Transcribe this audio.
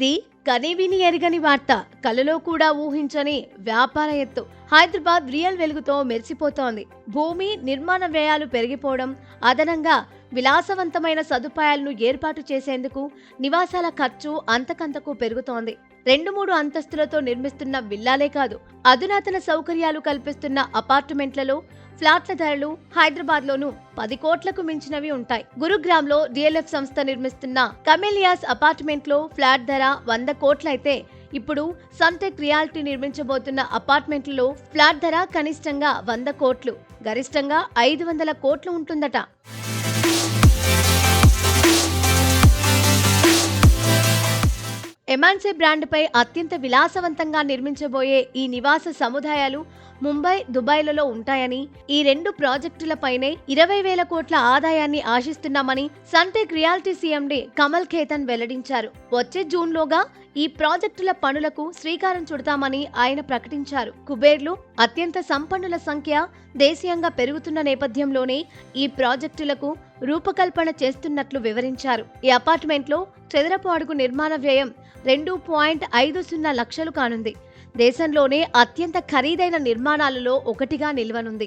ఇది కనీవిని ఎరగని వార్త. కలలో కూడా ఊహించని వ్యాపార ఎత్తు. హైదరాబాద్ రియల్ వెలుగుతో మెరిసిపోతోంది. భూమి నిర్మాణ వ్యయాలు పెరిగిపోవడం, అదనంగా విలాసవంతమైన సదుపాయాలను ఏర్పాటు చేసేందుకు నివాసాల ఖర్చు అంతకంతకు పెరుగుతోంది. 2-3 అంతస్తులతో నిర్మిస్తున్న విల్లాలే కాదు, అధునాతన సౌకర్యాలు కల్పిస్తున్న అపార్ట్మెంట్లలో ఫ్లాట్ల ధరలు హైదరాబాద్లోనూ 10 కోట్లకు మించినవి ఉంటాయి. గురుగ్రామ్లో డిఎల్ఎఫ్ సంస్థ నిర్మిస్తున్న కమెలియాస్ అపార్ట్మెంట్లో ఫ్లాట్ ధర 100 కోట్లయితే, ఇప్పుడు సన్టెక్ రియాలిటీ నిర్మించబోతున్న అపార్ట్మెంట్లలో ఫ్లాట్ ధర కనిష్టంగా 100 కోట్లు, గరిష్టంగా 500 కోట్లు ఉంటుందట. ఎమాన్సే బ్రాండ్పై అత్యంత విలాసవంతంగా నిర్మించబోయే ఈ నివాస సముదాయాలు ముంబై, దుబాయ్లలో ఉంటాయని, ఈ 2 ప్రాజెక్టులపైనే 20,000 కోట్ల ఆదాయాన్ని ఆశిస్తున్నామని Sunteck realty CMD Kamal Khetan వెల్లడించారు. వచ్చే జూన్లోగా ఈ ప్రాజెక్టుల పనులకు శ్రీకారం చుడతామని ఆయన ప్రకటించారు. కుబేర్లు, అత్యంత సంపన్నుల సంఖ్య దేశీయంగా పెరుగుతున్న నేపథ్యంలోనే ఈ ప్రాజెక్టులకు రూపకల్పన చేస్తున్నట్లు వివరించారు. ఈ అపార్ట్మెంట్లో చదరపు అడుగు నిర్మాణ వ్యయం 2.50 లక్షలు కానుంది. దేశంలోనే అత్యంత ఖరీదైన నిర్మాణాలలో ఒకటిగా నిలవనుంది.